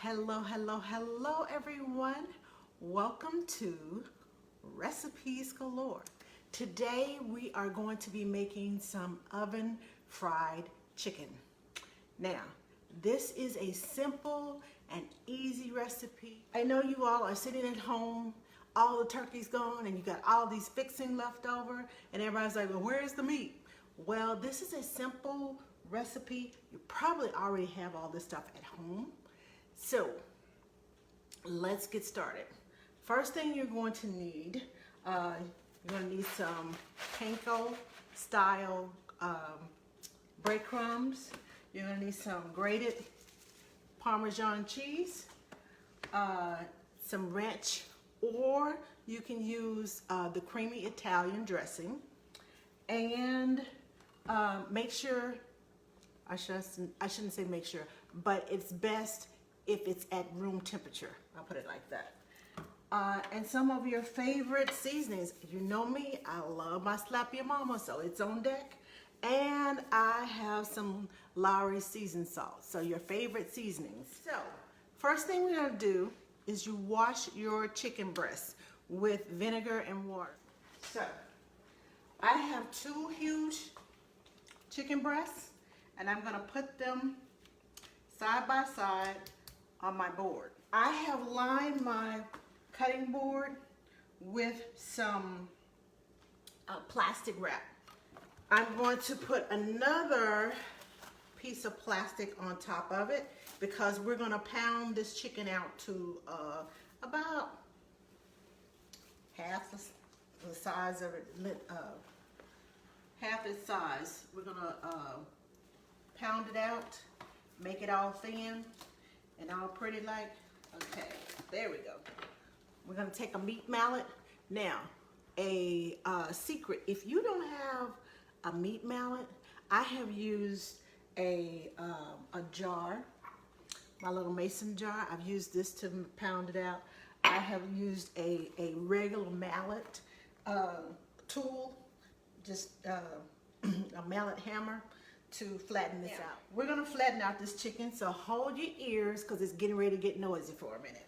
Hello, hello, hello everyone. Welcome to Recipes Galore. Today we are going to be making some oven fried chicken. Now, this is a simple and easy recipe. I know you all are sitting at home, all the turkey's gone and you got all these fixing left over and everybody's like, well, where's the meat? Well, this is a simple recipe. You probably already have all this stuff at home. So let's get started. First thing you're going to need, some Panko style breadcrumbs. You're going to need some grated parmesan cheese, some ranch, or you can use the creamy Italian dressing. And make sure, I shouldn't say make sure, but it's best if it's at room temperature. I'll put it like that. And some of your favorite seasonings. You know me, I love my Slap Your Mama, so it's on deck. And I have some Galore seasoned salt, so your favorite seasonings. So, first thing we're gonna do is you wash your chicken breasts with vinegar and water. So, I have two huge chicken breasts, and I'm gonna put them side by side on my board. I have lined my cutting board with some plastic wrap. I'm going to put another piece of plastic on top of it because we're going to pound this chicken out to about half the size of it, half its size. We're going to pound it out, make it all thin and all pretty like. Okay, there we go. We're gonna take a meat mallet. Now, a secret, if you don't have a meat mallet, I have used a jar, my little mason jar. I've used this to pound it out. I have used a regular mallet tool, just a mallet hammer, to flatten this out. We're gonna flatten out this chicken, so hold your ears because it's getting ready to get noisy for a minute.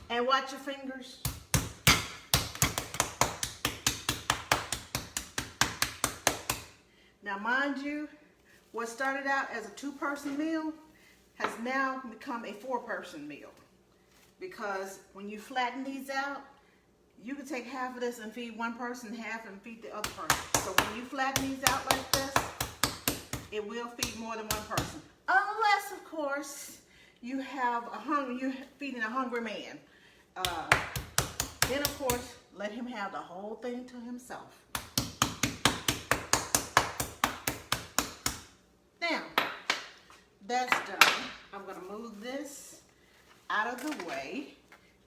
And watch your fingers. Now mind you, what started out as a two-person meal has now become a four-person meal. Because when you flatten these out, you can take half of this and feed one person, half and feed the other person. So when you flatten these out like this, it will feed more than one person. Unless, of course, you're feeding a hungry man. Then, of course, let him have the whole thing to himself. Now, that's done. I'm going to move this out of the way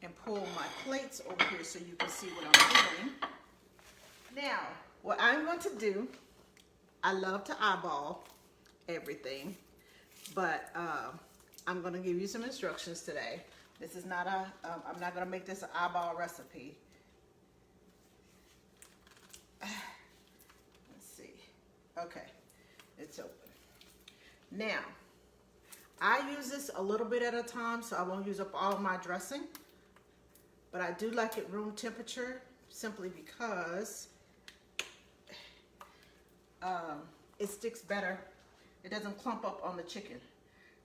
and pull my plates over here so you can see what I'm doing. Now, what I'm going to do, I love to eyeball everything, but I'm going to give you some instructions today. This is not I'm not going to make this an eyeball recipe. Let's see. Okay, it's open. Now, I use this a little bit at a time, so I won't use up all my dressing. But I do like it room temperature simply because it sticks better. It doesn't clump up on the chicken.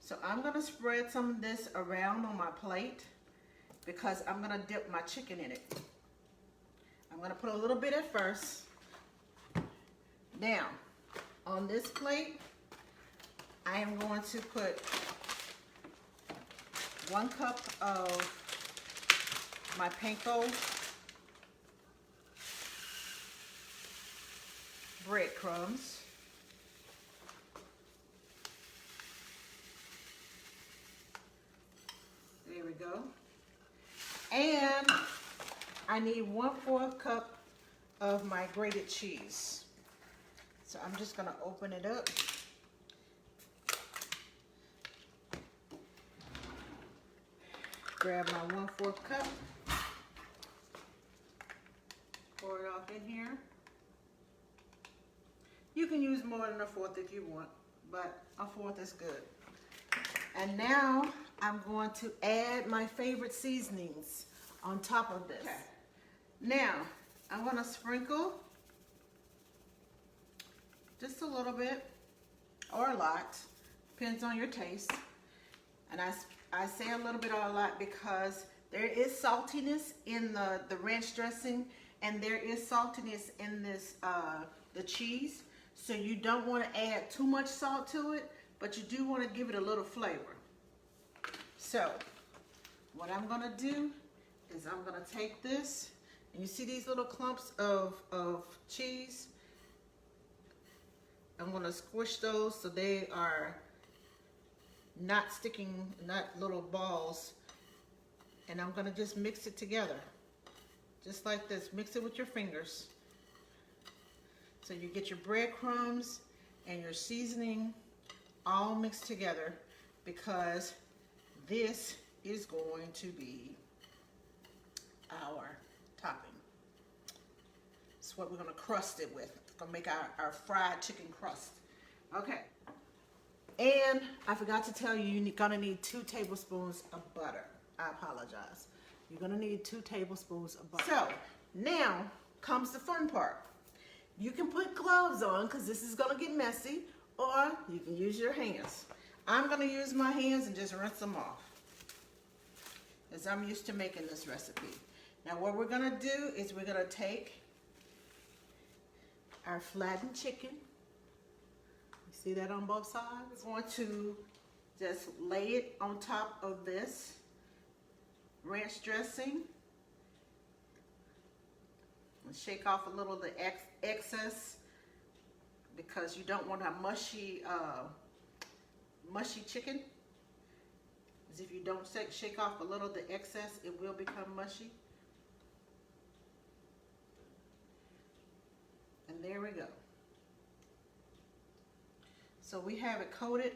So I'm gonna spread some of this around on my plate because I'm gonna dip my chicken in it. I'm gonna put a little bit at first. Now, on this plate, I am going to put 1 cup of my Panko breadcrumbs. There we go. And I need 1/4 cup of my grated cheese. So I'm just gonna open it up. Grab my 1/4 cup, pour it off in here. You can use more than 1/4 if you want, but 1/4 is good. And now I'm going to add my favorite seasonings on top of this. Okay. Now, I'm going to sprinkle just a little bit or a lot, depends on your taste. And I say a little bit or a lot because there is saltiness in the ranch dressing, and there is saltiness in this the cheese. So you don't want to add too much salt to it, but you do want to give it a little flavor. So what I'm going to do is I'm going to take this, and you see these little clumps of cheese? I'm going to squish those so they are not sticking, not little balls. And I'm going to just mix it together. Just like this. Mix it with your fingers. So you get your breadcrumbs and your seasoning all mixed together, because this is going to be our topping. It's what we're going to crust it with. It's going to make our fried chicken crust. Okay. And I forgot to tell you, you're going to need 2 tablespoons of butter. I apologize. You're going to need 2 tablespoons of butter. So now comes the fun part. You can put gloves on because this is going to get messy, or you can use your hands. I'm going to use my hands and just rinse them off, as I'm used to making this recipe. Now what we're going to do is we're going to take our flattened chicken. You see that on both sides? We're going to just lay it on top of this ranch dressing and shake off a little of the excess, because you don't want a mushy chicken. Because if you don't shake off a little of the excess, it will become mushy. And there we go. So we have it coated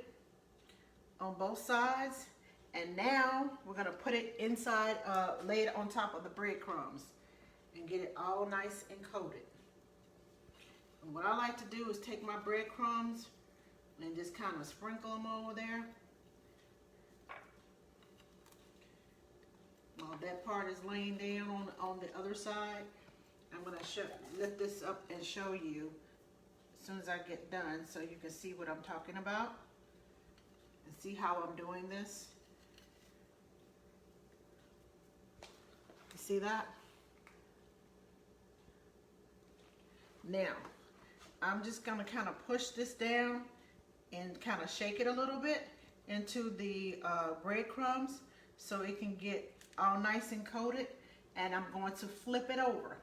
on both sides, and now we're going to put it inside, lay it on top of the breadcrumbs and get it all nice and coated. And what I like to do is take my breadcrumbs and just kind of sprinkle them over there. While that part is laying down on the other side, I'm going to lift this up and show you as soon as I get done, so you can see what I'm talking about and see how I'm doing this. You see that? Now, I'm just going to kind of push this down and kind of shake it a little bit into the breadcrumbs so it can get all nice and coated, and I'm going to flip it over.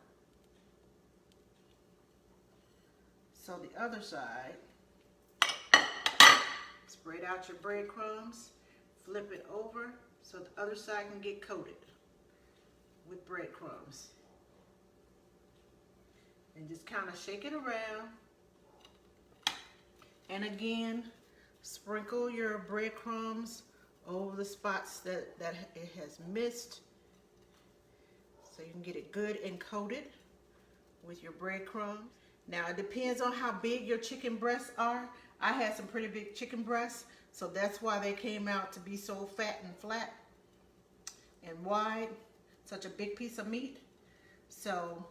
So the other side, spread out your breadcrumbs, flip it over so the other side can get coated with breadcrumbs. And just kind of shake it around. And again, sprinkle your breadcrumbs over the spots that it has missed, so you can get it good and coated with your breadcrumbs. Now it depends on how big your chicken breasts are. I had some pretty big chicken breasts, so that's why they came out to be so fat and flat and wide, such a big piece of meat. So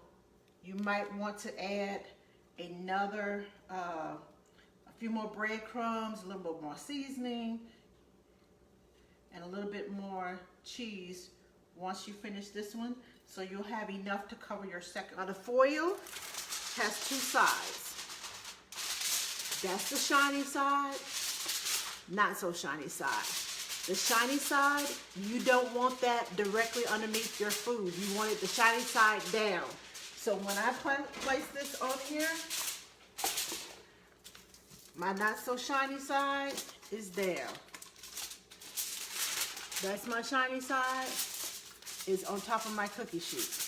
you might want to add another, a few more breadcrumbs, a little bit more seasoning, and a little bit more cheese once you finish this one, so you'll have enough to cover your second. Now the foil has 2 sides. That's the shiny side, not so shiny side. The shiny side, you don't want that directly underneath your food. You want it the shiny side down. So when I place this on here, my not so shiny side is there. That's my shiny side, is on top of my cookie sheet.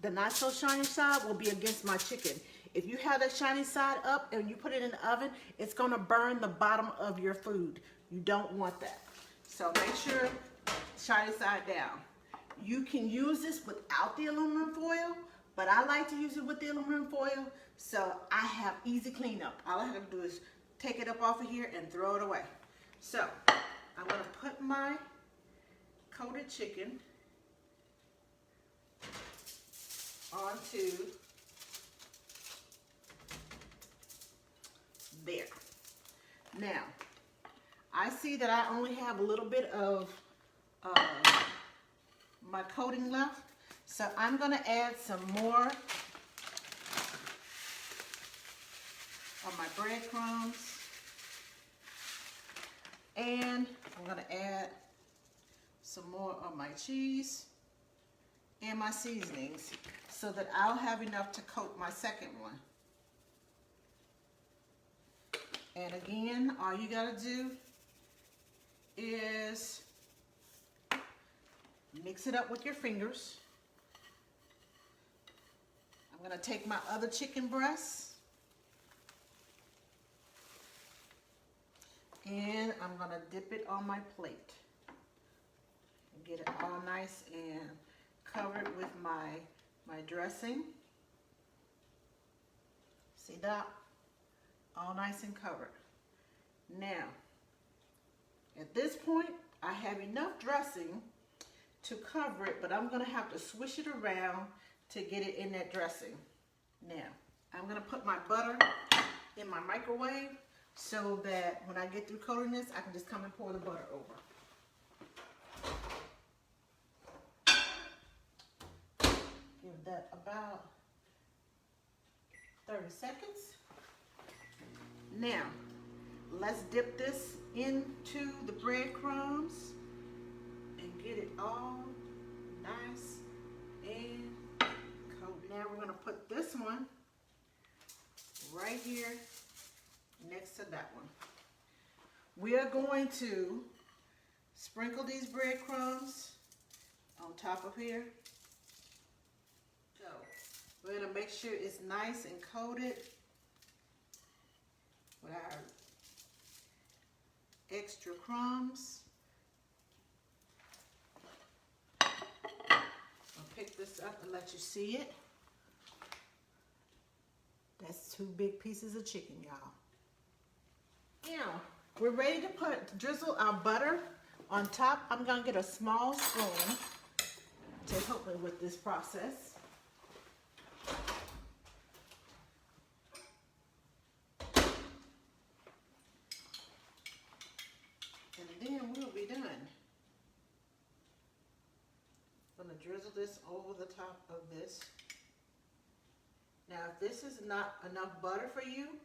The not so shiny side will be against my chicken. If you have the shiny side up and you put it in the oven, it's going to burn the bottom of your food. You don't want that. So make sure shiny side down. You can use this without the aluminum foil, but I like to use it with the aluminum foil, so I have easy cleanup. All I have to do is take it up off of here and throw it away. So I'm going to put my coated chicken onto there. Now, I see that I only have a little bit of my coating left, so I'm going to add some more of my breadcrumbs, and I'm going to add some more of my cheese and my seasonings so that I'll have enough to coat my second one. And again, all you got to do is mix it up with your fingers. I'm going to take my other chicken breasts and I'm going to dip it on my plate and get it all nice and covered with my dressing. See that? All nice and covered. Now, at this point, I have enough dressing to cover it, but I'm going to have to swish it around to get it in that dressing. Now, I'm going to put my butter in my microwave so that when I get through coating this, I can just come and pour the butter over. Give that about 30 seconds. Now, let's dip this into the breadcrumbs and get it all nice and coated. Now we're going to put this one right here next to that one. We are going to sprinkle these breadcrumbs on top of here. So we're going to make sure it's nice and coated with our extra crumbs. I'll pick this up and let you see it. That's 2 big pieces of chicken, y'all. Now, we're ready to drizzle our butter on top. I'm gonna get a small spoon to help me with this process. And then we'll be done. I'm gonna drizzle this over the top of this. Now, if this is not enough butter for you,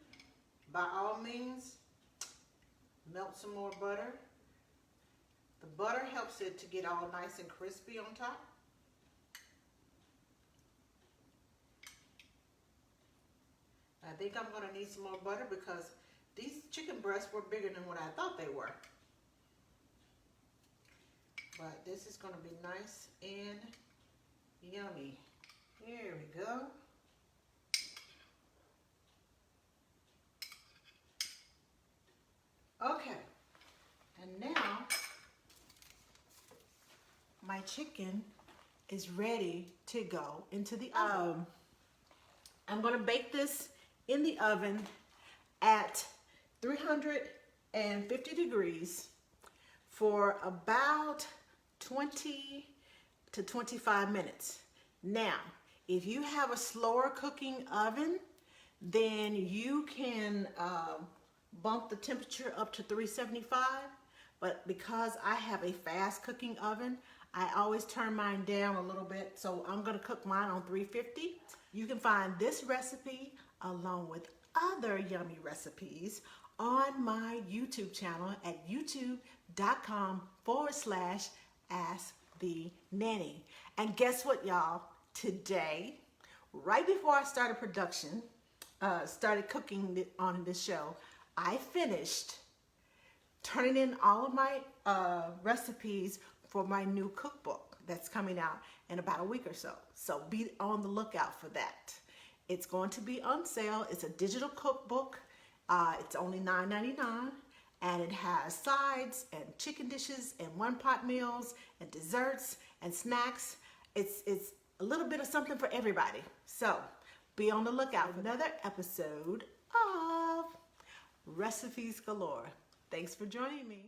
by all means, melt some more butter. The butter helps it to get all nice and crispy on top. I think I'm going to need some more butter because these chicken breasts were bigger than what I thought they were. But this is going to be nice and yummy. Here we go. Okay, and now my chicken is ready to go into the oven. I'm going to bake this in the oven at 350 degrees for about 20 to 25 minutes. Now, if you have a slower cooking oven, then you can bump the temperature up to 375, but because I have a fast cooking oven, I always turn mine down a little bit, so I'm going to cook mine on 350. You can find this recipe along with other yummy recipes on my YouTube channel at youtube.com/AskTheNanny. And guess what, y'all? Today, right before I started production, started cooking on this show, I finished turning in all of my recipes for my new cookbook that's coming out in about a week or so. So be on the lookout for that. It's going to be on sale. It's a digital cookbook. It's only $9.99, and it has sides and chicken dishes and one-pot meals and desserts and snacks. It's a little bit of something for everybody. So be on the lookout for another episode of Recipes Galore. Thanks for joining me.